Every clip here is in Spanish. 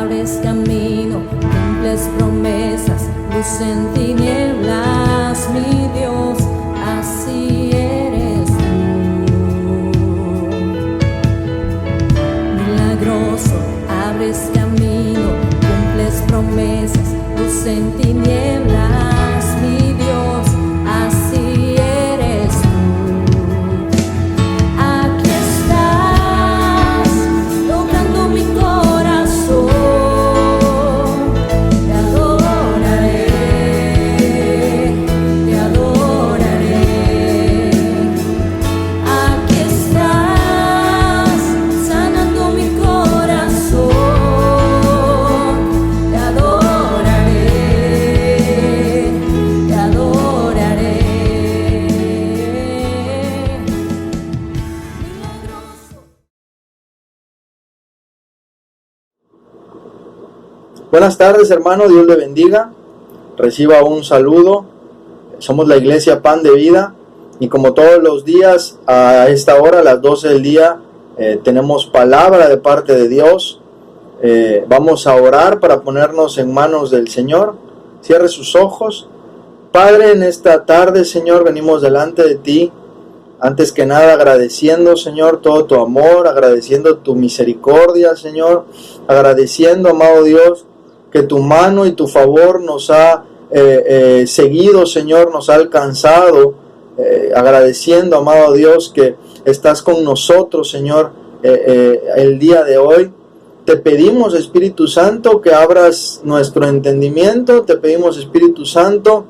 abres camino, cumples promesas, luz en tinieblas, mi Dios, así eres tú. Milagroso, abres camino, cumples promesas, luz en tinieblas, mi Dios, así eres tú. Aquí estás, tocando mi corazón, te adoraré, te adoraré. Aquí estás, sanando mi corazón, te adoraré, te adoraré. Milagroso. Buenas tardes, hermano, Dios le bendiga. Reciba un saludo. Somos la Iglesia Pan de Vida y como todos los días a esta hora, a las 12 del día, tenemos palabra de parte de Dios. Vamos a orar para ponernos en manos del Señor. Cierre sus ojos. Padre, en esta tarde, Señor, venimos delante de ti. Antes que nada, agradeciendo, Señor, todo tu amor, agradeciendo tu misericordia, Señor, agradeciendo, amado Dios, que tu mano y tu favor nos ha seguido, Señor, nos ha alcanzado, agradeciendo, amado Dios, que estás con nosotros, Señor, el día de hoy. Te pedimos, Espíritu Santo, que abras nuestro entendimiento, te pedimos, Espíritu Santo,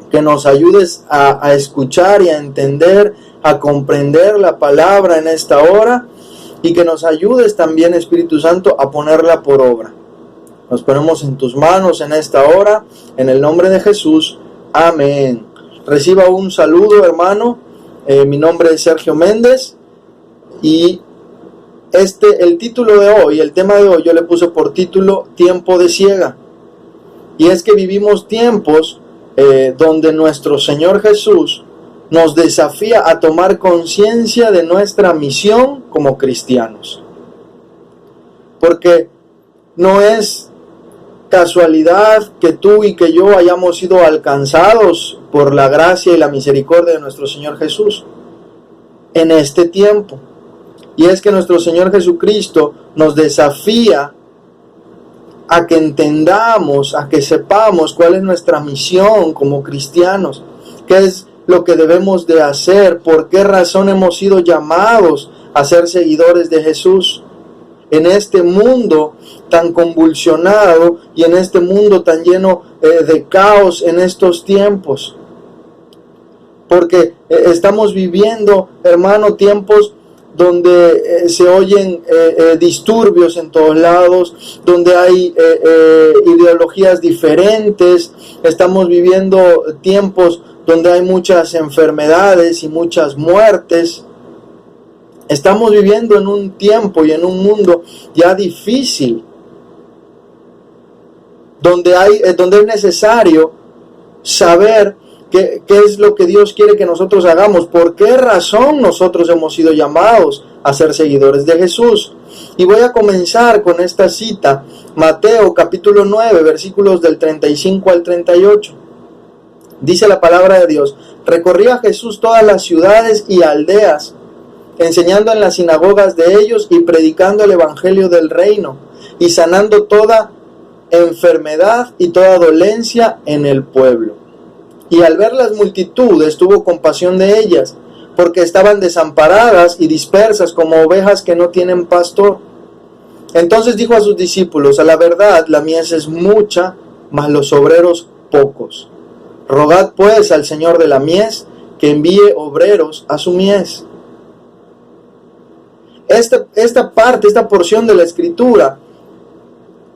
que nos ayudes a escuchar y a entender, a comprender la palabra en esta hora y que nos ayudes también, Espíritu Santo, a ponerla por obra. Nos ponemos en tus manos en esta hora, en el nombre de Jesús. Amén. Reciba un saludo, hermano. Mi nombre es Sergio Méndez y el título de hoy, el tema de hoy, yo le puse por título Tiempo de Ciega. Y es que vivimos tiempos donde nuestro Señor Jesús nos desafía a tomar conciencia de nuestra misión como cristianos. Porque no es casualidad que tú y que yo hayamos sido alcanzados por la gracia y la misericordia de nuestro Señor Jesús en este tiempo. Y es que nuestro Señor Jesucristo nos desafía a que entendamos, a que sepamos cuál es nuestra misión como cristianos, qué es lo que debemos de hacer, por qué razón hemos sido llamados a ser seguidores de Jesús en este mundo tan convulsionado y en este mundo tan lleno de caos en estos tiempos. Porque estamos viviendo, hermano, tiempos donde se oyen disturbios en todos lados, donde hay ideologías diferentes. Estamos viviendo tiempos donde hay muchas enfermedades y muchas muertes. Estamos viviendo en un tiempo y en un mundo ya difícil, donde es necesario saber qué es lo que Dios quiere que nosotros hagamos, por qué razón nosotros hemos sido llamados a ser seguidores de Jesús. Y voy a comenzar con esta cita, Mateo capítulo 9, versículos del 35 al 38. Dice la palabra de Dios: recorría Jesús todas las ciudades y aldeas, enseñando en las sinagogas de ellos y predicando el evangelio del reino, y sanando toda enfermedad y toda dolencia en el pueblo. Y al ver las multitudes tuvo compasión de ellas, porque estaban desamparadas y dispersas como ovejas que no tienen pastor. Entonces dijo a sus discípulos: a la verdad la mies es mucha, mas los obreros pocos. Rogad pues al Señor de la mies que envíe obreros a su mies. Esta porción de la Escritura,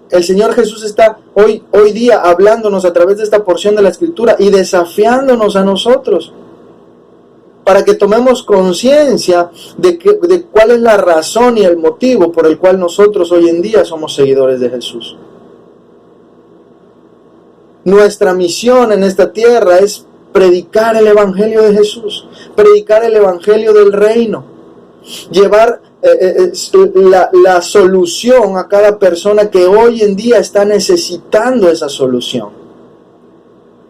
el Señor Jesús está hoy día hablándonos a través de esta porción de la Escritura y desafiándonos a nosotros para que tomemos conciencia de cuál es la razón y el motivo por el cual nosotros hoy en día somos seguidores de Jesús. Nuestra misión en esta tierra es predicar el Evangelio de Jesús, predicar el Evangelio del reino, llevar la solución a cada persona que hoy en día está necesitando esa solución.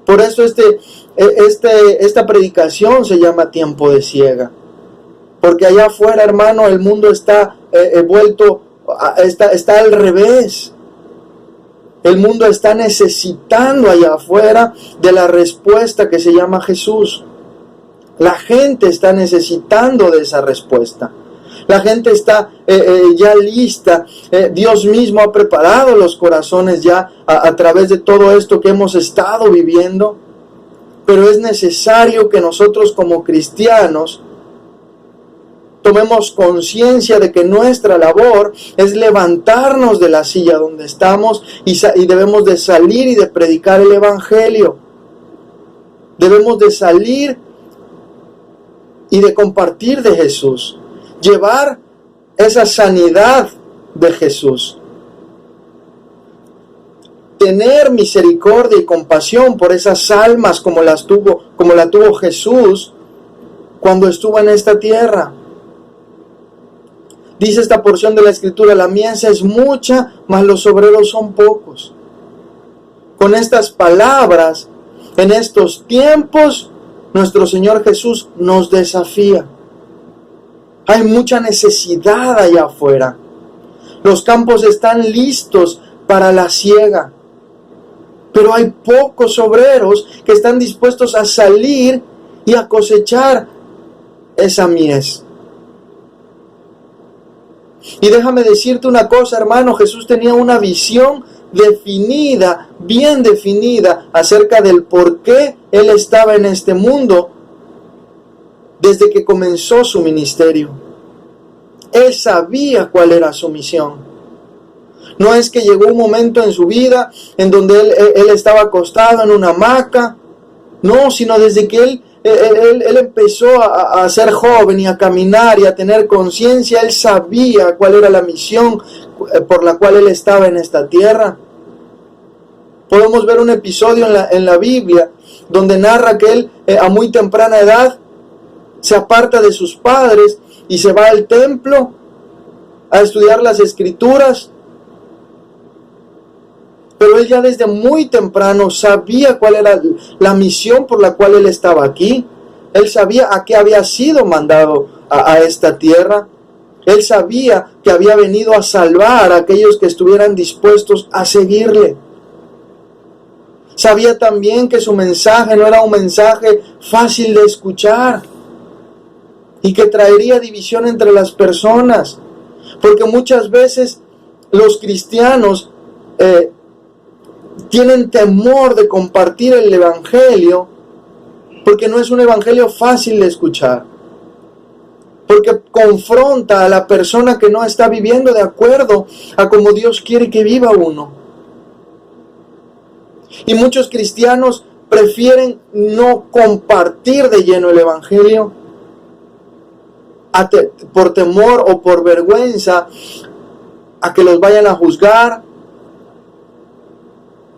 Por eso esta predicación se llama Tiempo de Siega. Porque allá afuera, hermano, el mundo está está al revés. El mundo está necesitando allá afuera de la respuesta que se llama Jesús. La gente está necesitando de esa respuesta. La gente está ya lista. Dios mismo ha preparado los corazones ya a través de todo esto que hemos estado viviendo. Pero es necesario que nosotros como cristianos tomemos conciencia de que nuestra labor es levantarnos de la silla donde estamos y debemos de salir y de predicar el Evangelio. Debemos de salir y de compartir de Jesús. Llevar esa sanidad de Jesús. Tener misericordia y compasión por esas almas como la tuvo Jesús cuando estuvo en esta tierra. Dice esta porción de la Escritura: la mies es mucha, mas los obreros son pocos. Con estas palabras, en estos tiempos, nuestro Señor Jesús nos desafía. Hay mucha necesidad allá afuera. Los campos están listos para la siega. Pero hay pocos obreros que están dispuestos a salir y a cosechar esa mies. Y déjame decirte una cosa, hermano, Jesús tenía una visión definida, bien definida, acerca del por qué Él estaba en este mundo desde que comenzó su ministerio. Él sabía cuál era su misión. No es que llegó un momento en su vida en donde él estaba acostado en una hamaca, no, sino desde que él empezó a ser joven y a caminar y a tener conciencia. Él sabía cuál era la misión por la cual él estaba en esta tierra. Podemos ver un episodio en la Biblia donde narra que él a muy temprana edad se aparta de sus padres y se va al templo a estudiar las Escrituras. Pero él ya desde muy temprano sabía cuál era la misión por la cual él estaba aquí. Él sabía a qué había sido mandado a esta tierra. Él sabía que había venido a salvar a aquellos que estuvieran dispuestos a seguirle. Sabía también que su mensaje no era un mensaje fácil de escuchar y que traería división entre las personas. Porque muchas veces los cristianos tienen temor de compartir el Evangelio porque no es un Evangelio fácil de escuchar, porque confronta a la persona que no está viviendo de acuerdo a como Dios quiere que viva uno. Y muchos cristianos prefieren no compartir de lleno el Evangelio por temor o por vergüenza a que los vayan a juzgar.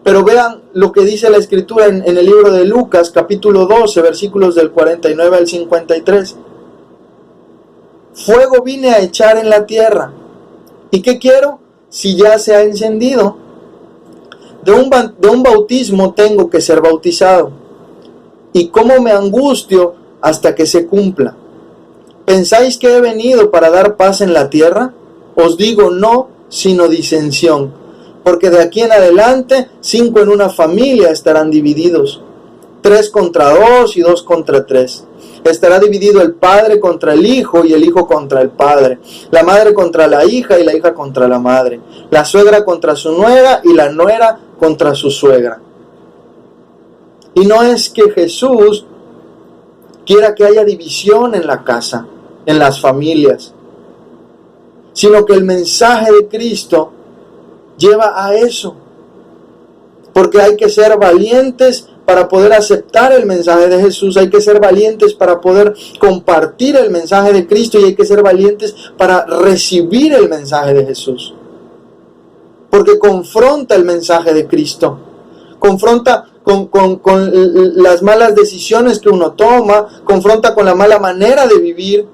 Pero vean lo que dice la Escritura en el libro de Lucas, capítulo 12, versículos del 49 al 53. Fuego vine a echar en la tierra. ¿Y qué quiero? Si ya se ha encendido. De un bautismo tengo que ser bautizado. ¿Y cómo me angustio hasta que se cumpla? ¿Pensáis que he venido para dar paz en la tierra? Os digo no, sino disensión. Porque de aquí en adelante 5 en una familia estarán divididos, 3 contra 2 y 2 contra 3. Estará dividido el padre contra el hijo y el hijo contra el padre, la madre contra la hija y la hija contra la madre, la suegra contra su nuera y la nuera contra su suegra. Y no es que Jesús quiera que haya división en la casa, en las familias, sino que el mensaje de Cristo lleva a eso, porque hay que ser valientes para poder aceptar el mensaje de Jesús, hay que ser valientes para poder compartir el mensaje de Cristo y hay que ser valientes para recibir el mensaje de Jesús, porque confronta el mensaje de Cristo, confronta con las malas decisiones que uno toma, confronta con la mala manera de vivir,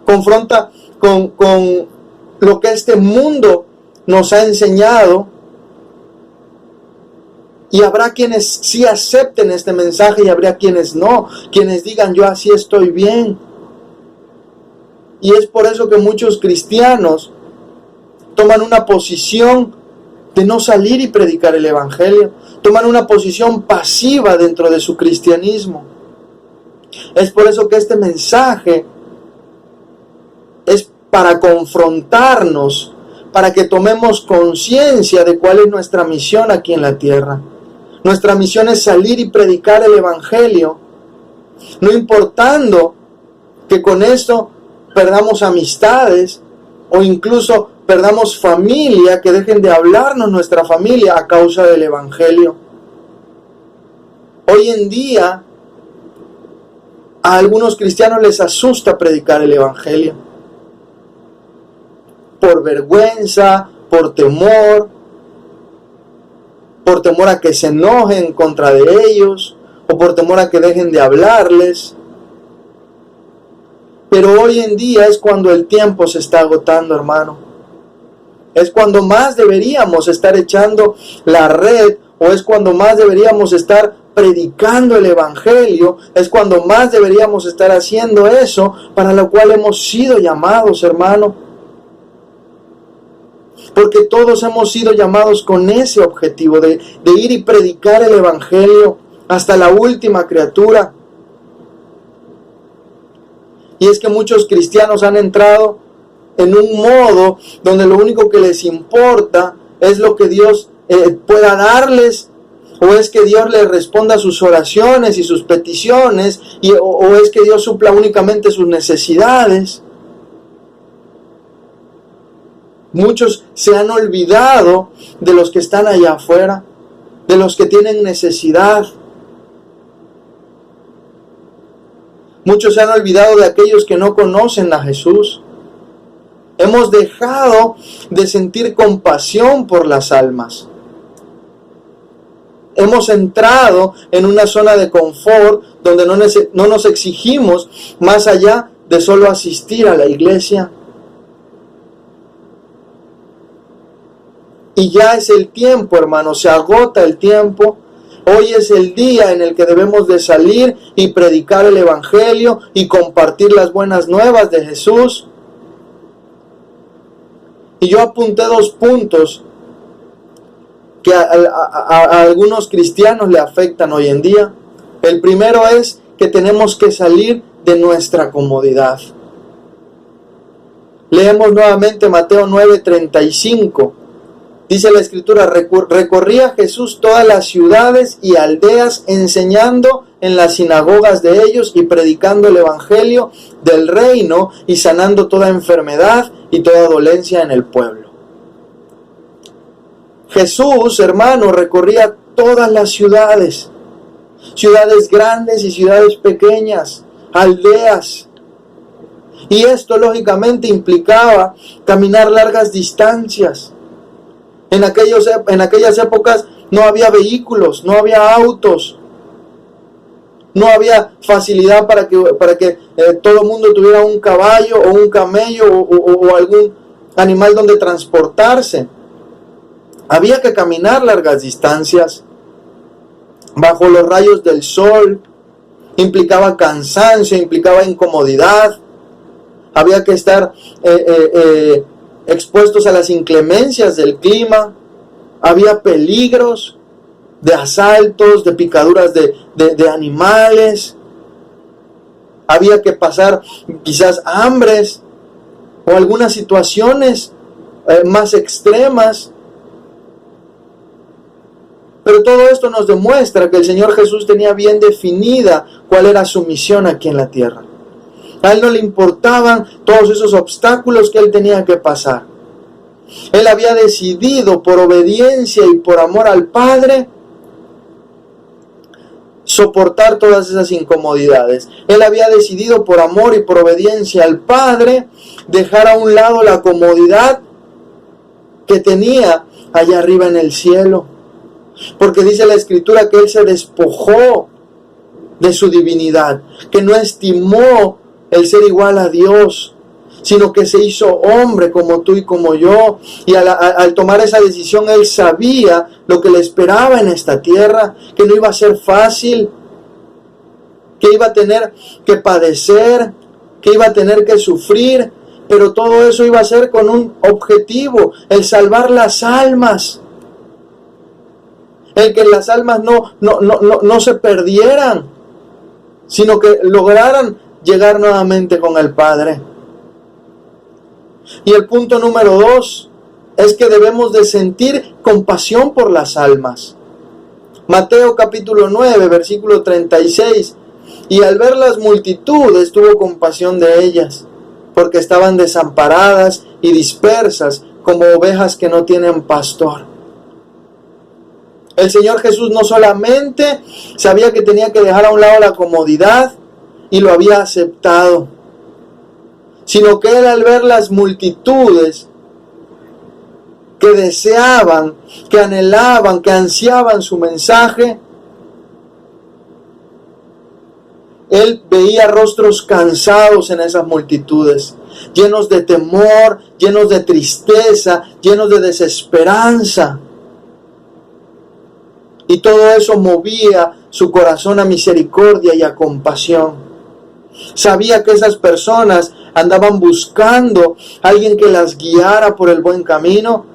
confronta con lo que este mundo nos ha enseñado. Y habrá quienes sí acepten este mensaje y habrá quienes no, quienes digan yo así estoy bien. Y es por eso que muchos cristianos toman una posición de no salir y predicar el evangelio, toman una posición pasiva dentro de su cristianismo. Es por eso que este mensaje es para confrontarnos, para que tomemos conciencia de cuál es nuestra misión aquí en la tierra. Nuestra misión es salir y predicar el evangelio, no importando que con esto perdamos amistades o incluso perdamos familia, que dejen de hablarnos nuestra familia a causa del evangelio. Hoy en día a algunos cristianos les asusta predicar el evangelio por vergüenza, por temor a que se enojen en contra de ellos, o por temor a que dejen de hablarles. Pero hoy en día es cuando el tiempo se está agotando, hermano. Es cuando más deberíamos estar echando la red, o es cuando más deberíamos estar predicando el evangelio, es cuando más deberíamos estar haciendo eso para lo cual hemos sido llamados, hermano. Porque todos hemos sido llamados con ese objetivo de ir y predicar el evangelio hasta la última criatura. Y es que muchos cristianos han entrado en un modo donde lo único que les importa es lo que Dios pueda darles, o es que Dios les responda a sus oraciones y sus peticiones, o es que Dios supla únicamente sus necesidades. Muchos se han olvidado de los que están allá afuera, de los que tienen necesidad. Muchos se han olvidado de aquellos que no conocen a Jesús. Hemos dejado de sentir compasión por las almas. Hemos entrado en una zona de confort donde no nos exigimos más allá de solo asistir a la iglesia. Y ya es el tiempo, hermano, se agota el tiempo. Hoy es el día en el que debemos de salir y predicar el evangelio y compartir las buenas nuevas de Jesús. Y yo apunté 2 puntos que a algunos cristianos le afectan hoy en día. El primero es que tenemos que salir de nuestra comodidad. Leemos nuevamente Mateo 9:35. Dice la Escritura, recorría Jesús todas las ciudades y aldeas, enseñando en las sinagogas de ellos y predicando el evangelio del reino y sanando toda enfermedad y toda dolencia en el pueblo. Jesús, hermano, recorría todas las ciudades, ciudades grandes y ciudades pequeñas, aldeas. Y esto lógicamente implicaba caminar largas distancias. En aquellas épocas no había vehículos, no había autos, no había facilidad para que todo el mundo tuviera un caballo o un camello o algún animal donde transportarse. Había que caminar largas distancias bajo los rayos del sol, implicaba cansancio, implicaba incomodidad, había que estar expuestos a las inclemencias del clima, había peligros de asaltos, de picaduras de animales, había que pasar quizás hambres o algunas situaciones más extremas. Pero todo esto nos demuestra que el Señor Jesús tenía bien definida cuál era su misión aquí en la tierra. A Él no le importaban todos esos obstáculos que Él tenía que pasar. Él había decidido, por obediencia y por amor al Padre, soportar todas esas incomodidades. Él había decidido, por amor y por obediencia al Padre, dejar a un lado la comodidad que tenía allá arriba en el cielo. Porque dice la Escritura que Él se despojó de su divinidad, que no estimó el ser igual a Dios, sino que se hizo hombre como tú y como yo. Y al tomar esa decisión, Él sabía lo que le esperaba en esta tierra, que no iba a ser fácil, que iba a tener que padecer, que iba a tener que sufrir, pero todo eso iba a ser con un objetivo, el salvar las almas, el que las almas no se perdieran, sino que lograran llegar nuevamente con el Padre. Y el punto número 2 es que debemos de sentir compasión por las almas. Mateo capítulo 9, versículo 36. Y al ver las multitudes tuvo compasión de ellas, porque estaban desamparadas y dispersas como ovejas que no tienen pastor. El Señor Jesús no solamente sabía que tenía que dejar a un lado la comodidad y lo había aceptado, sino que Él, al ver las multitudes que deseaban, que anhelaban, que ansiaban su mensaje, Él veía rostros cansados en esas multitudes, llenos de temor, llenos de tristeza, llenos de desesperanza. Y todo eso movía su corazón a misericordia y a compasión. Sabía que esas personas andaban buscando a alguien que las guiara por el buen camino.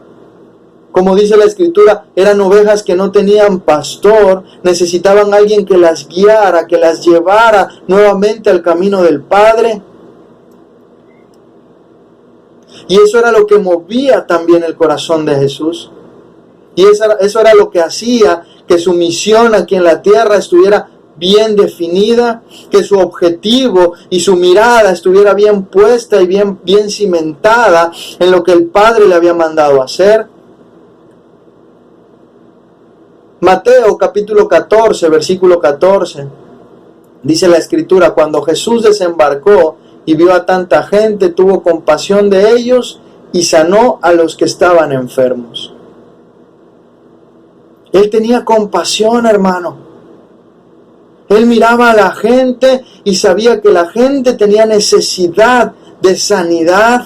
Como dice la Escritura, eran ovejas que no tenían pastor, necesitaban a alguien que las guiara, que las llevara nuevamente al camino del Padre. Y eso era lo que movía también el corazón de Jesús. Y eso era lo que hacía que su misión aquí en la tierra estuviera bien definida, que su objetivo y su mirada estuviera bien puesta y bien cimentada en lo que el Padre le había mandado hacer. Mateo capítulo 14, versículo 14, dice la Escritura: cuando Jesús desembarcó y vio a tanta gente, tuvo compasión de ellos y sanó a los que estaban enfermos. Él tenía compasión, hermano. Él miraba a la gente y sabía que la gente tenía necesidad de sanidad,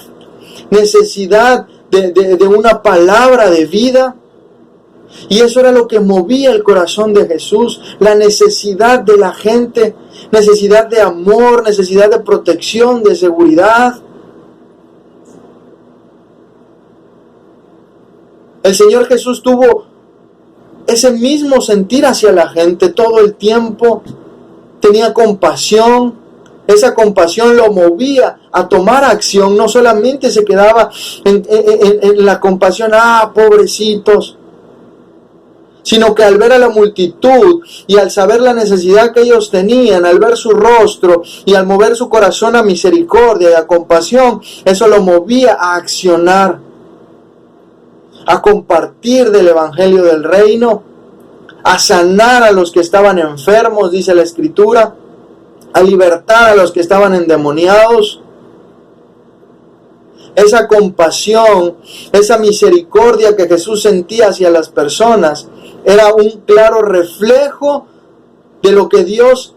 necesidad de una palabra de vida. Y eso era lo que movía el corazón de Jesús, la necesidad de la gente, necesidad de amor, necesidad de protección, de seguridad. El Señor Jesús tuvo ese mismo sentir hacia la gente todo el tiempo. Tenía compasión. Esa compasión lo movía a tomar acción. No solamente se quedaba en la compasión, pobrecitos, sino que al ver a la multitud y al saber la necesidad que ellos tenían, al ver su rostro y al mover su corazón a misericordia y a compasión, eso lo movía a accionar, a compartir del evangelio del reino, a sanar a los que estaban enfermos, dice la Escritura, a libertar a los que estaban endemoniados. Esa compasión, esa misericordia que Jesús sentía hacia las personas, era un claro reflejo de lo que Dios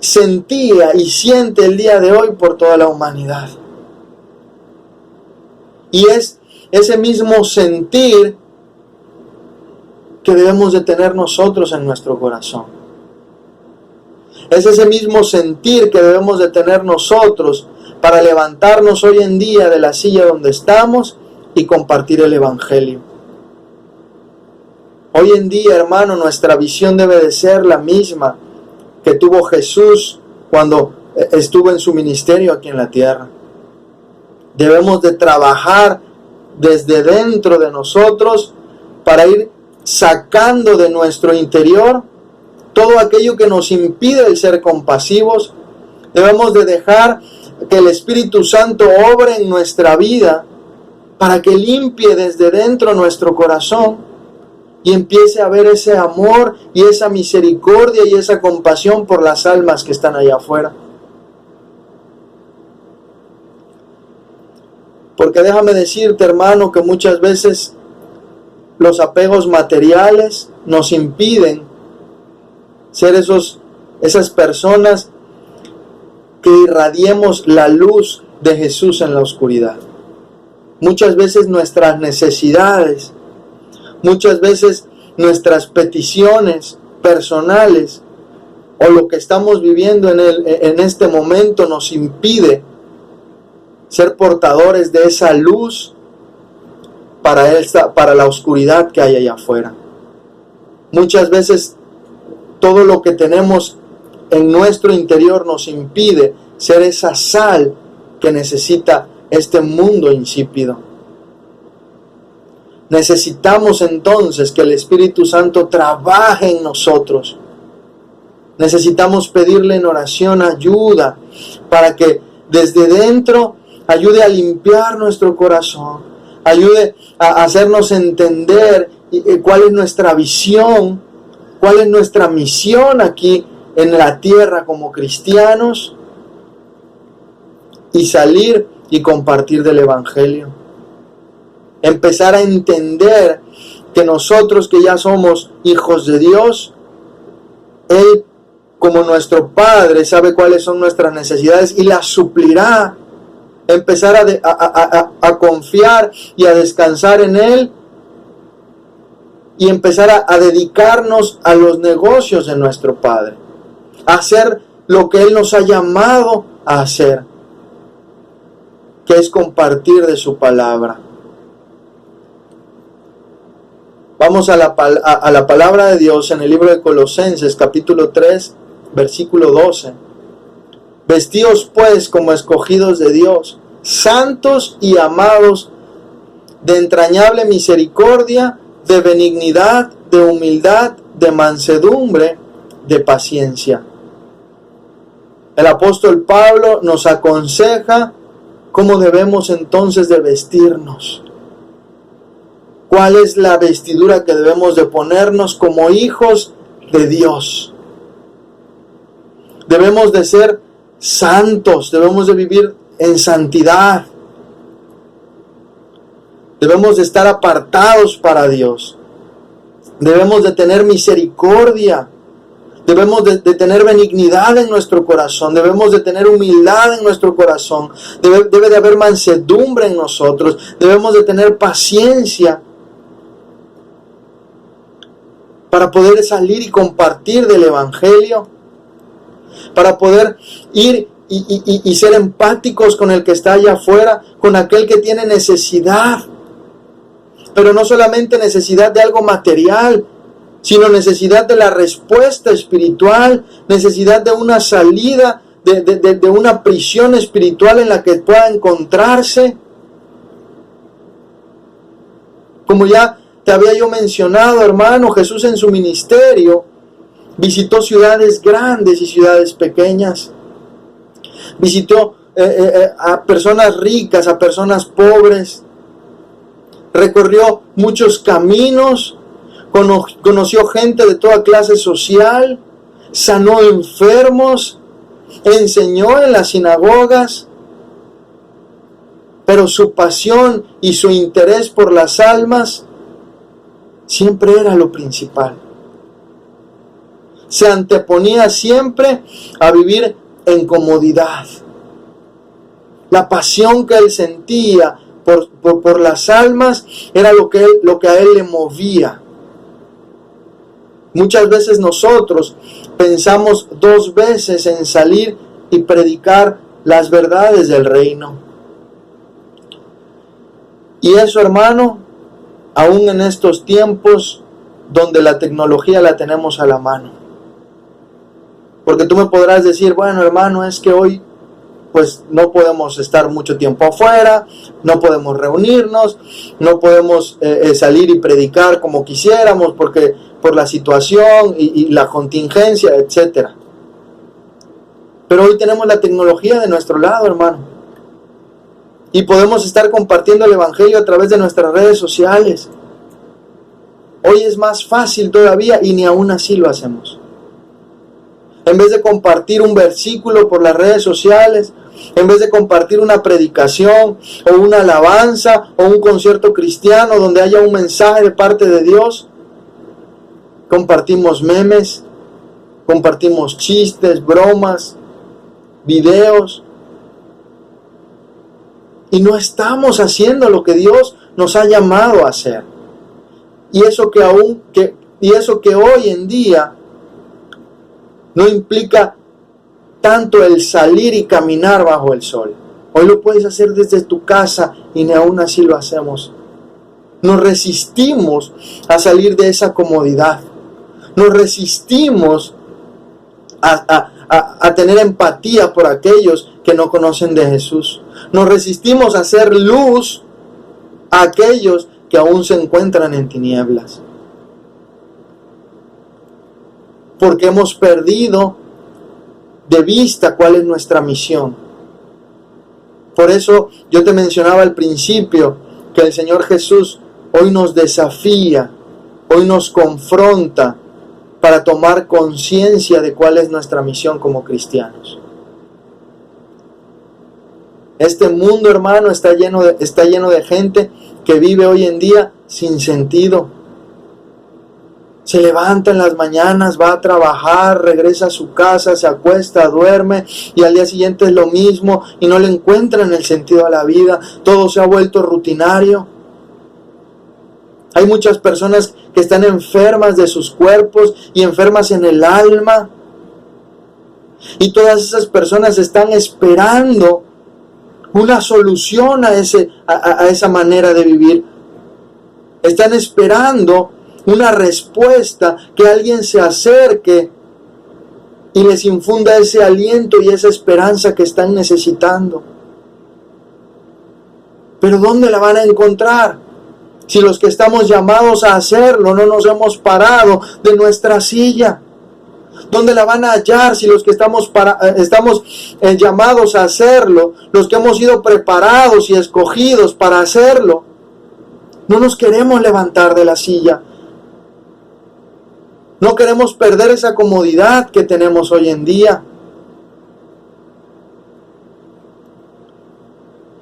sentía y siente el día de hoy por toda la humanidad. Y es ese mismo sentir que debemos de tener nosotros en nuestro corazón. Es ese mismo sentir que debemos de tener nosotros para levantarnos hoy en día de la silla donde estamos y compartir el evangelio. Hoy en día, hermano, nuestra visión debe de ser la misma que tuvo Jesús cuando estuvo en su ministerio aquí en la tierra. Debemos de trabajar desde dentro de nosotros para ir sacando de nuestro interior todo aquello que nos impide el ser compasivos. Debemos de dejar que el Espíritu Santo obre en nuestra vida para que limpie desde dentro nuestro corazón y empiece a ver ese amor y esa misericordia y esa compasión por las almas que están allá afuera. Porque déjame decirte, hermano, que muchas veces los apegos materiales nos impiden ser esas personas que irradiemos la luz de Jesús en la oscuridad. Muchas veces nuestras necesidades, muchas veces nuestras peticiones personales o lo que estamos viviendo en este momento nos impide ser portadores de esa luz para la oscuridad que hay allá afuera. Muchas veces todo lo que tenemos en nuestro interior nos impide ser esa sal que necesita este mundo insípido. Necesitamos entonces que el Espíritu Santo trabaje en nosotros. Necesitamos pedirle en oración ayuda para que desde dentro ayude a limpiar nuestro corazón, ayude a hacernos entender cuál es nuestra visión, cuál es nuestra misión aquí en la tierra como cristianos y salir y compartir del Evangelio. Empezar a entender que nosotros que ya somos hijos de Dios, Él como nuestro Padre sabe cuáles son nuestras necesidades y las suplirá. Empezar a confiar y a descansar en Él y empezar a dedicarnos a los negocios de nuestro Padre, a hacer lo que Él nos ha llamado a hacer, que es compartir de su palabra. Vamos a la palabra de Dios en el libro de Colosenses, capítulo 3, versículo 12. Vestíos pues como escogidos de Dios, santos y amados, de entrañable misericordia, de benignidad, de humildad, de mansedumbre, de paciencia. El apóstol Pablo nos aconseja cómo debemos entonces de vestirnos. ¿Cuál es la vestidura que debemos de ponernos como hijos de Dios? Debemos de ser santos, debemos de vivir en santidad. Debemos de estar apartados para Dios. Debemos de tener misericordia. Debemos de tener benignidad en nuestro corazón. Debemos de tener humildad en nuestro corazón. Debe de haber mansedumbre en nosotros. Debemos de tener paciencia para poder salir y compartir del Evangelio. Para poder ir y ser empáticos con el que está allá afuera, con aquel que tiene necesidad. Pero no solamente necesidad de algo material, sino necesidad de la respuesta espiritual, necesidad de una salida, de una prisión espiritual en la que pueda encontrarse. Como ya te había yo mencionado, hermano, Jesús en su ministerio visitó ciudades grandes y ciudades pequeñas. Visitó a personas ricas, a personas pobres. Recorrió muchos caminos, conoció gente de toda clase social, sanó enfermos, enseñó en las sinagogas, pero su pasión y su interés por las almas siempre era lo principal. Se anteponía siempre a vivir en comodidad. La pasión que él sentía por las almas era lo que a él le movía. Muchas veces nosotros pensamos dos veces en salir y predicar las verdades del reino. Y eso, hermano, aún en estos tiempos donde la tecnología la tenemos a la mano. Porque tú me podrás decir, bueno, hermano, es que hoy pues no podemos estar mucho tiempo afuera, no podemos reunirnos, no podemos salir y predicar como quisiéramos porque por la situación y la contingencia, etc. Pero hoy tenemos la tecnología de nuestro lado, hermano. Y podemos estar compartiendo el Evangelio a través de nuestras redes sociales. Hoy es más fácil todavía y ni aún así lo hacemos. En vez de compartir un versículo por las redes sociales, en vez de compartir una predicación o una alabanza o un concierto cristiano donde haya un mensaje de parte de Dios, compartimos memes, compartimos chistes, bromas, videos. y no estamos haciendo lo que Dios nos ha llamado a hacer. Y eso que hoy en día no implica tanto el salir y caminar bajo el sol. Hoy lo puedes hacer desde tu casa y ni aún así lo hacemos. Nos resistimos a salir de esa comodidad. Nos resistimos a tener empatía por aquellos que no conocen de Jesús. Nos resistimos a hacer luz a aquellos que aún se encuentran en tinieblas. Porque hemos perdido de vista cuál es nuestra misión. Por eso yo te mencionaba al principio que el Señor Jesús hoy nos desafía, hoy nos confronta para tomar conciencia de cuál es nuestra misión como cristianos. Este mundo, hermano, está lleno de gente que vive hoy en día sin sentido. Se levanta en las mañanas, va a trabajar, regresa a su casa, se acuesta, duerme y al día siguiente es lo mismo y no le encuentran el sentido a la vida. Todo se ha vuelto rutinario. Hay muchas personas que están enfermas de sus cuerpos y enfermas en el alma. Y todas esas personas están esperando una solución a esa manera de vivir. Están esperando una respuesta, que alguien se acerque y les infunda ese aliento y esa esperanza que están necesitando. Pero ¿dónde la van a encontrar? Si los que estamos llamados a hacerlo no nos hemos parado de nuestra silla. ¿Dónde la van a hallar si los que estamos llamados a hacerlo, los que hemos sido preparados y escogidos para hacerlo, no nos queremos levantar de la silla? No queremos perder esa comodidad que tenemos hoy en día.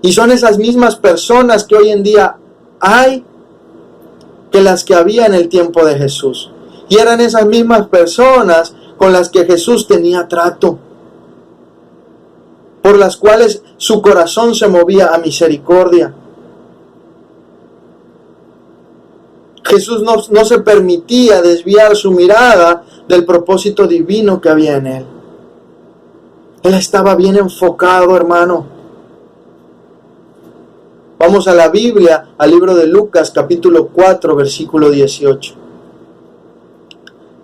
Y son esas mismas personas que hoy en día hay que las que había en el tiempo de Jesús. Y eran esas mismas personas con las que Jesús tenía trato, por las cuales su corazón se movía a misericordia. Jesús no se permitía desviar su mirada del propósito divino que había en él. Él estaba bien enfocado, hermano. Vamos a la Biblia, al libro de Lucas, capítulo 4, versículo 18.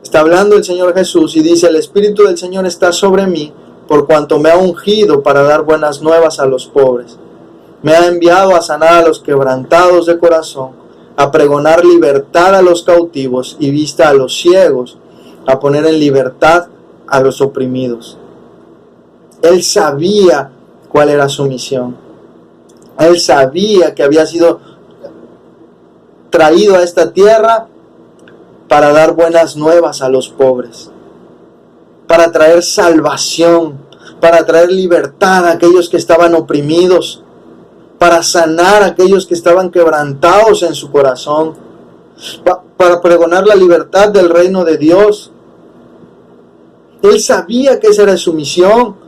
Está hablando el Señor Jesús y dice: el Espíritu del Señor está sobre mí, por cuanto me ha ungido para dar buenas nuevas a los pobres. Me ha enviado a sanar a los quebrantados de corazón, a pregonar libertad a los cautivos y vista a los ciegos, a poner en libertad a los oprimidos. Él sabía cuál era su misión. Él sabía que había sido traído a esta tierra para dar buenas nuevas a los pobres, para traer salvación, para traer libertad a aquellos que estaban oprimidos, para sanar a aquellos que estaban quebrantados en su corazón, para pregonar la libertad del reino de Dios. Él sabía que esa era su misión.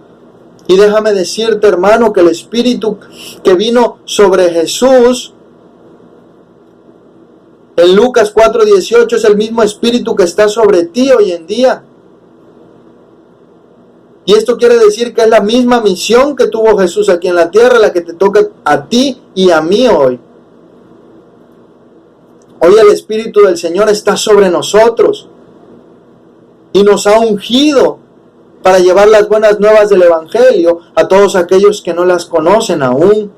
Y déjame decirte, hermano, que el Espíritu que vino sobre Jesús en Lucas 4:18 es el mismo Espíritu que está sobre ti hoy en día. Y esto quiere decir que es la misma misión que tuvo Jesús aquí en la tierra, la que te toca a ti y a mí hoy. Hoy el Espíritu del Señor está sobre nosotros y nos ha ungido para llevar las buenas nuevas del Evangelio a todos aquellos que no las conocen aún.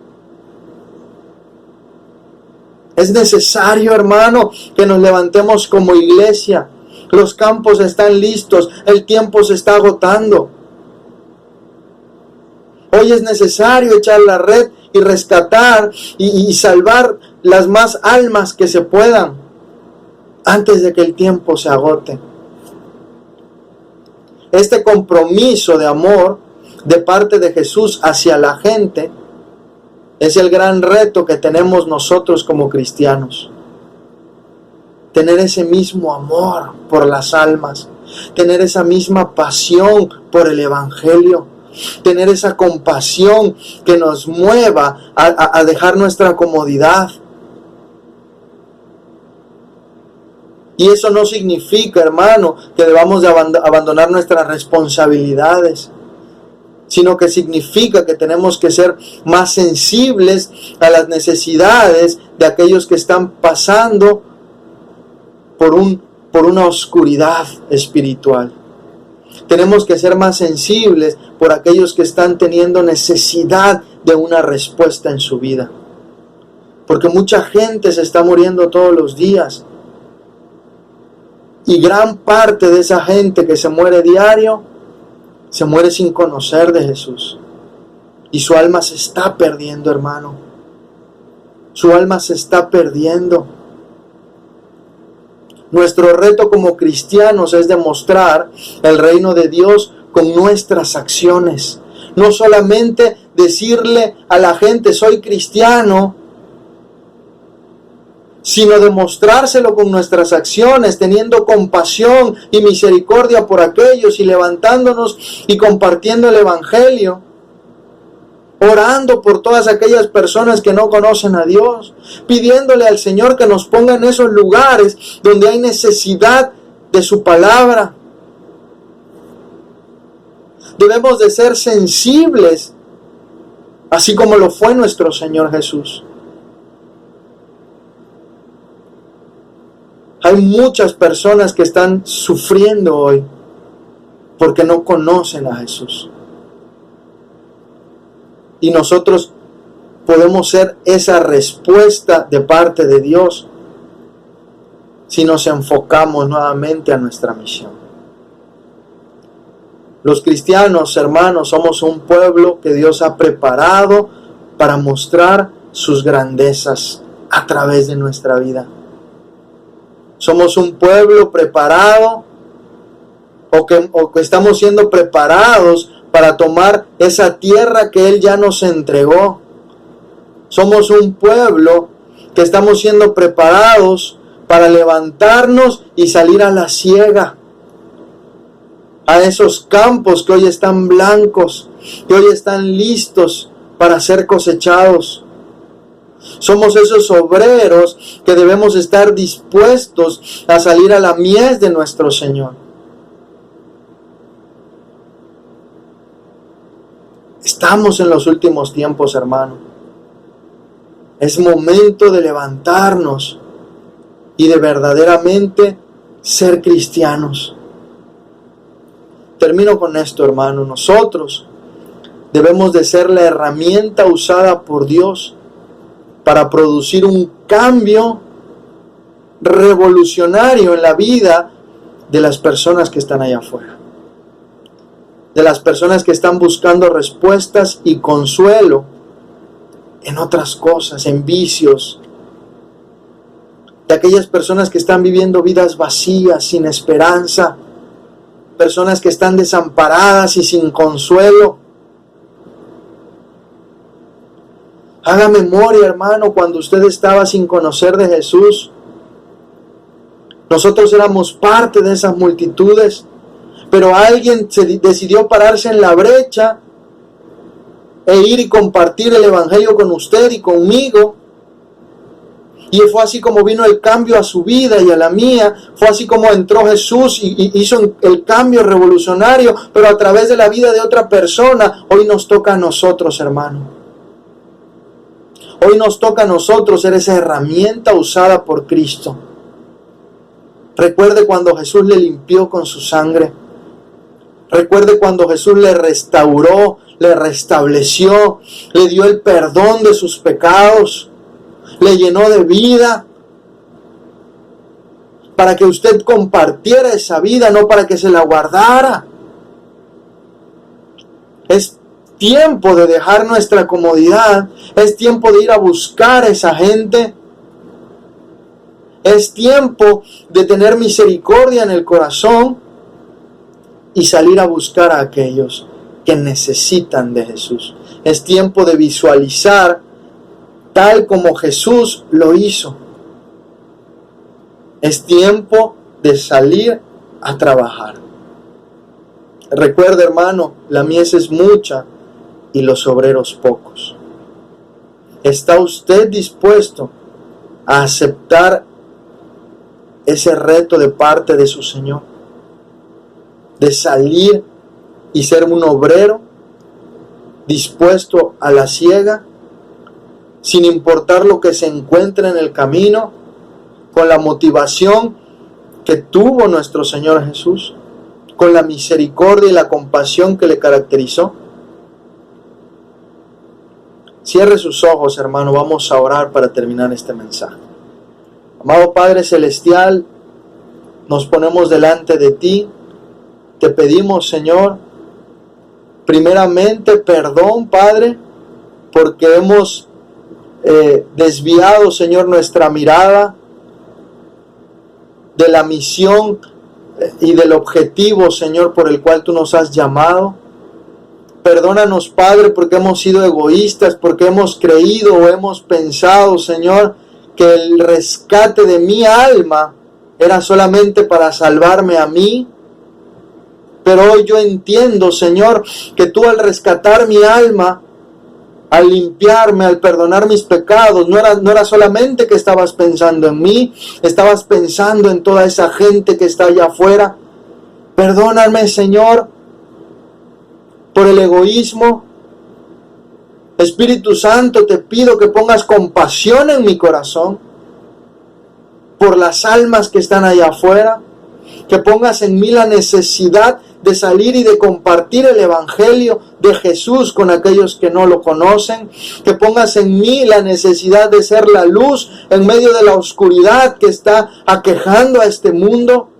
Es necesario, hermano, que nos levantemos como iglesia. Los campos están listos, el tiempo se está agotando. Hoy es necesario echar la red y rescatar y salvar las más almas que se puedan antes de que el tiempo se agote. Este compromiso de amor de parte de Jesús hacia la gente es el gran reto que tenemos nosotros como cristianos. Tener ese mismo amor por las almas, tener esa misma pasión por el Evangelio, tener esa compasión que nos mueva a dejar nuestra comodidad. Y eso no significa, hermano, que debamos de abandonar nuestras responsabilidades, sino que significa que tenemos que ser más sensibles a las necesidades de aquellos que están pasando por una oscuridad espiritual. Tenemos que ser más sensibles por aquellos que están teniendo necesidad de una respuesta en su vida. Porque mucha gente se está muriendo todos los días. Y gran parte de esa gente que se muere diario, se muere sin conocer de Jesús. Y su alma se está perdiendo, hermano. Su alma se está perdiendo. Nuestro reto como cristianos es demostrar el reino de Dios con nuestras acciones. No solamente decirle a la gente, soy cristiano, sino demostrárselo con nuestras acciones, teniendo compasión y misericordia por aquellos y levantándonos y compartiendo el Evangelio, orando por todas aquellas personas que no conocen a Dios, pidiéndole al Señor que nos ponga en esos lugares donde hay necesidad de su palabra. Debemos de ser sensibles, así como lo fue nuestro Señor Jesús. Hay muchas personas que están sufriendo hoy porque no conocen a Jesús. Y nosotros podemos ser esa respuesta de parte de Dios si nos enfocamos nuevamente a nuestra misión. Los cristianos, hermanos, somos un pueblo que Dios ha preparado para mostrar sus grandezas a través de nuestra vida. Somos un pueblo preparado o que estamos siendo preparados para tomar esa tierra que Él ya nos entregó. Somos un pueblo que estamos siendo preparados para levantarnos y salir a la siega, a esos campos que hoy están blancos, que hoy están listos para ser cosechados. Somos esos obreros que debemos estar dispuestos a salir a la mies de nuestro Señor. Estamos en los últimos tiempos, hermano. Es momento de levantarnos y de verdaderamente ser cristianos. Termino con esto, hermano. Nosotros debemos de ser la herramienta usada por Dios para producir un cambio revolucionario en la vida de las personas que están allá afuera. De las personas que están buscando respuestas y consuelo en otras cosas, en vicios. De aquellas personas que están viviendo vidas vacías, sin esperanza. Personas que están desamparadas y sin consuelo. Haga memoria, hermano, cuando usted estaba sin conocer de Jesús. Nosotros éramos parte de esas multitudes, pero alguien decidió pararse en la brecha e ir y compartir el Evangelio con usted y conmigo. Y fue así como vino el cambio a su vida y a la mía. Fue así como entró Jesús y hizo el cambio revolucionario, pero a través de la vida de otra persona. Hoy nos toca a nosotros, hermano. Hoy nos toca a nosotros ser esa herramienta usada por Cristo. Recuerde cuando Jesús le limpió con su sangre. Recuerde cuando Jesús le restauró, le restableció, le dio el perdón de sus pecados, le llenó de vida, para que usted compartiera esa vida, no para que se la guardara. Es tiempo de dejar nuestra comodidad, es tiempo de ir a buscar a esa gente, es tiempo de tener misericordia en el corazón y salir a buscar a aquellos que necesitan de Jesús. Es tiempo de visualizar tal como Jesús lo hizo. Es tiempo de salir a trabajar. Recuerda, hermano, la mies es mucha y los obreros pocos. ¿Está usted dispuesto a aceptar ese reto de parte de su Señor? De salir y ser un obrero dispuesto a la siega, sin importar lo que se encuentre en el camino, con la motivación que tuvo nuestro Señor Jesús, con la misericordia y la compasión que le caracterizó. Cierre sus ojos, hermano, vamos a orar para terminar este mensaje. Amado Padre Celestial, nos ponemos delante de ti, te pedimos, Señor, primeramente perdón, Padre, porque hemos desviado, Señor, nuestra mirada de la misión y del objetivo, Señor, por el cual tú nos has llamado. Perdónanos, Padre, porque hemos sido egoístas, porque hemos creído o hemos pensado, Señor, que el rescate de mi alma era solamente para salvarme a mí. Pero hoy yo entiendo, Señor, que tú al rescatar mi alma, al limpiarme, al perdonar mis pecados, no era solamente que estabas pensando en mí, estabas pensando en toda esa gente que está allá afuera. Perdóname, Señor, por el egoísmo. Espíritu Santo, te pido que pongas compasión en mi corazón por las almas que están allá afuera, que pongas en mí la necesidad de salir y de compartir el Evangelio de Jesús con aquellos que no lo conocen, que pongas en mí la necesidad de ser la luz en medio de la oscuridad que está aquejando a este mundo,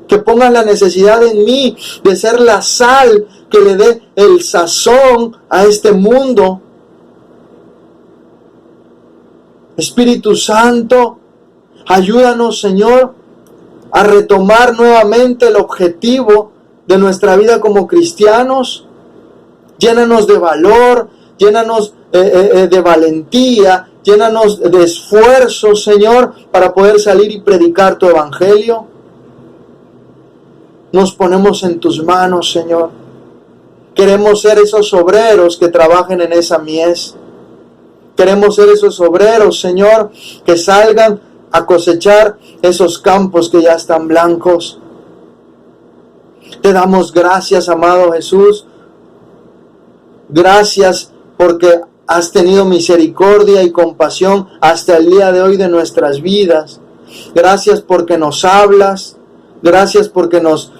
que pongas la necesidad en mí de ser la sal que le dé el sazón a este mundo. Espíritu Santo, ayúdanos, Señor, a retomar nuevamente el objetivo de nuestra vida como cristianos. Llénanos de valor, llénanos de valentía, llénanos de esfuerzo, Señor, para poder salir y predicar tu evangelio. Nos ponemos en tus manos, Señor. Queremos ser esos obreros que trabajen en esa mies. Queremos ser esos obreros, Señor, que salgan a cosechar esos campos que ya están blancos. Te damos gracias, amado Jesús. Gracias porque has tenido misericordia y compasión hasta el día de hoy de nuestras vidas. Gracias porque nos hablas. Gracias porque nos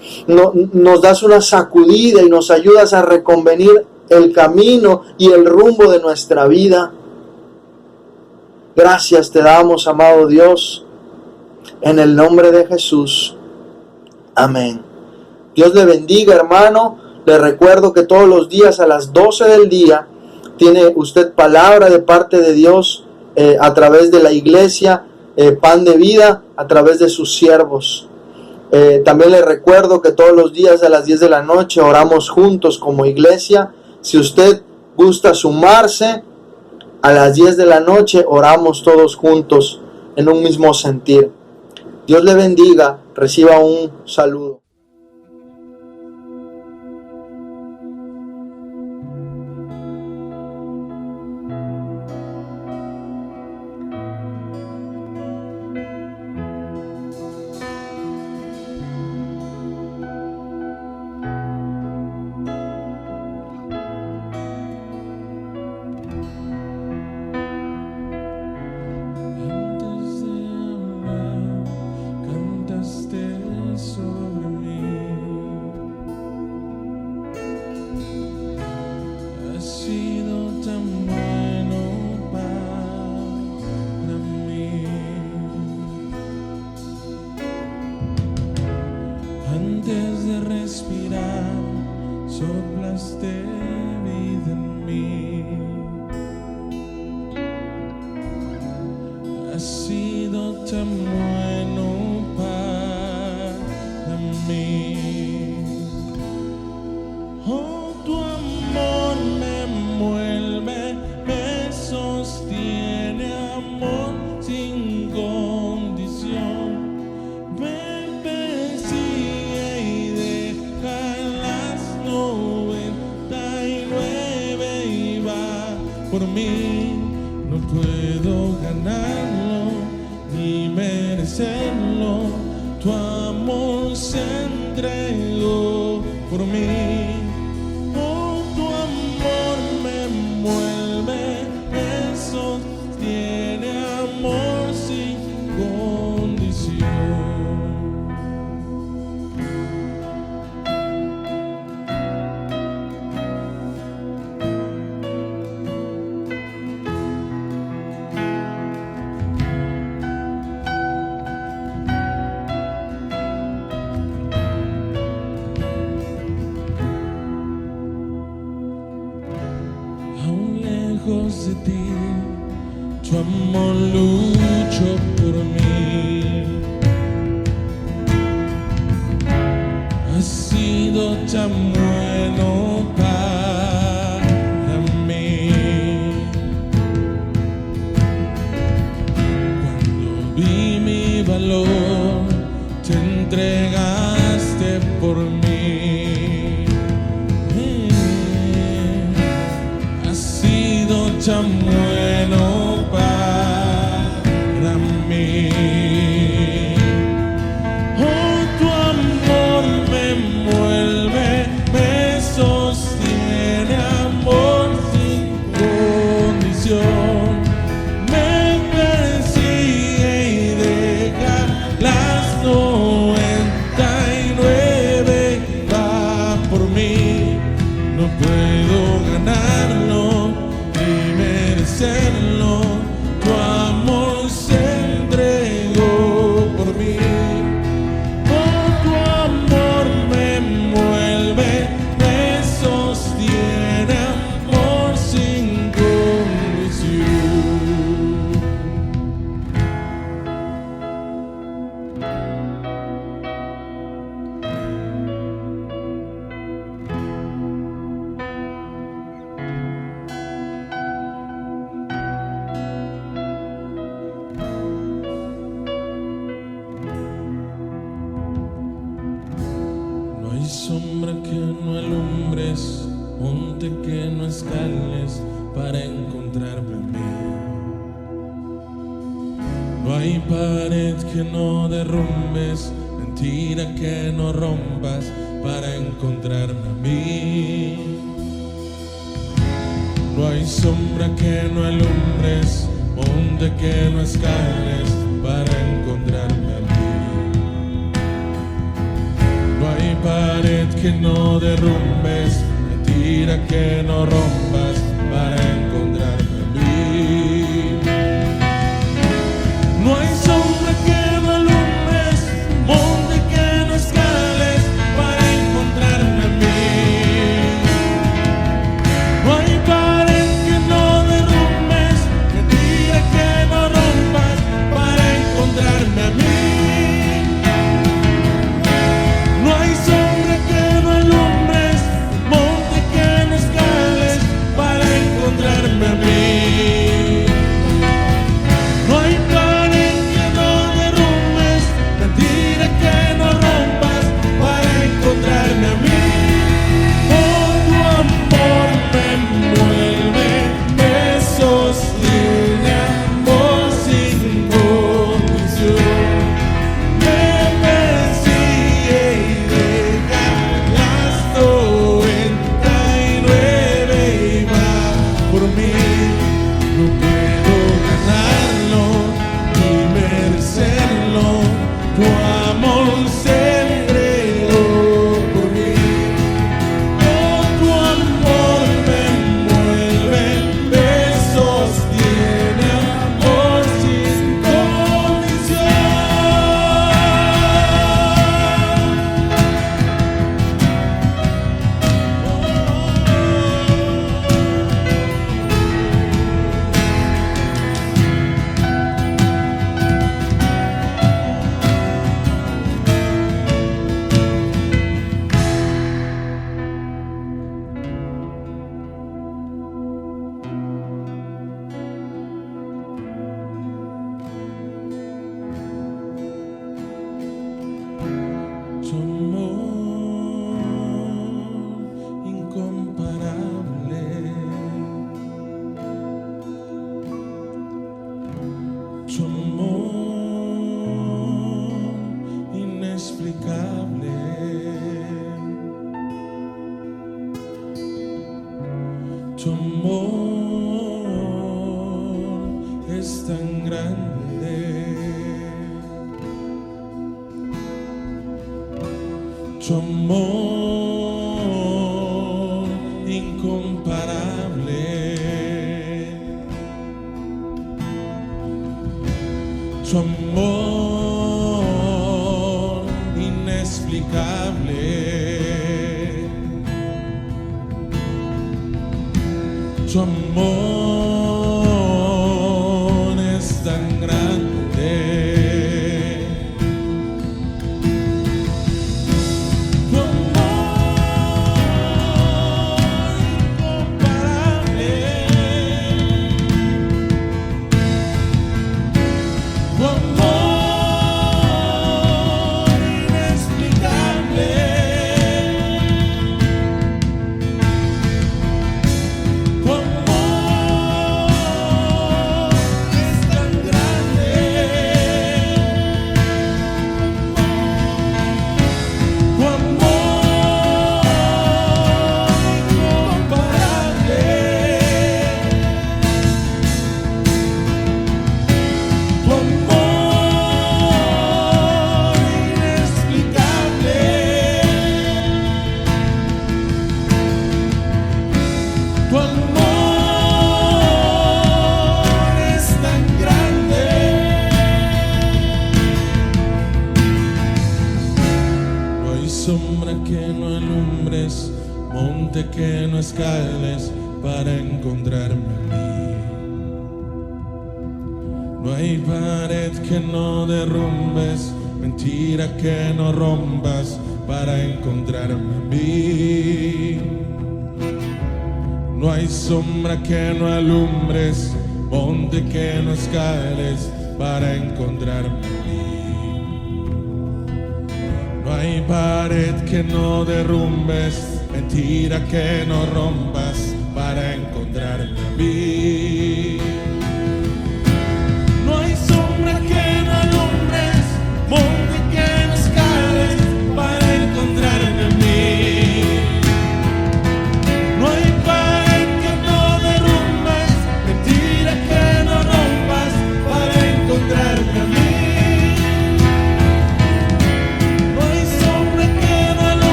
das una sacudida y nos ayudas a reconvenir el camino y el rumbo de nuestra vida. Gracias te damos, amado Dios, en el nombre de Jesús. Amén. Dios le bendiga, hermano. Le recuerdo que todos los días a las 12 del día tiene usted palabra de parte de Dios a través de la iglesia, Pan de Vida, a través de sus siervos. También le recuerdo que todos los días a las 10 de la noche oramos juntos como iglesia. Si usted gusta sumarse, a las 10 de la noche oramos todos juntos en un mismo sentir. Dios le bendiga, reciba un saludo. Sobre mí, has sido tan bueno para mí. Antes de respirar, soplaste vida en mí. Has sido tan bueno para mí. Oh, tu amor me envuelve, me sostiene, amor sin condición. Ven, persigue y deja merecerlo, tu amor se entregó por mí. Oh, tu amor me envuelve, me sostiene, amor sin condición. Aún lejos de ti, tu amor luchó por mí. Has sido tan bueno para mí. Cuando vi mi valor, te entregaste por mí. Has sido tan bueno para mí. Oh, tu amor me envuelve, me sostiene, amor sin condición. Me persigue y deja las 99, va por mí. No puedo ganarlo ni merecerlo, tu amor se entregó por mí. Oh, tu amor me envuelve, me sostiene, amor sin condición. No hay sombra que no alumbres, monte que no escales para encontrarme a mí. No hay pared que no derrumbes, mentira que no rompas para encontrarme a mí. No hay sombra que no alumbres, monte que no escales para encontrarme a mí. No hay pared que no derrumbes, mentira que no rompas para encontrarme a mí. No hay sombra que no alumbres, monte que no escales para encontrarme a mí. No hay pared que no derrumbes, mentira que no rompas para encontrarme a mí. No hay sombra que no alumbres, monte que no escales para encontrarme. tu amor incomparable, tu amor inexplicable, tu amor es tan grande. Tu amor incomparable, tu amor inexplicable, tu amor es tan grande, tu amor incomparable, tu amor inexplicable, tu amor es tan grande. No hay sombra que no alumbres, monte que no escales para encontrarme a mí. No hay pared que no derrumbes, mentira que no rompas para encontrarme a mí. No hay sombra que no alumbres, monte que no escales para encontrarme a mí. No hay pared que no derrumbes, mentira que no rompas para encontrarme a mí.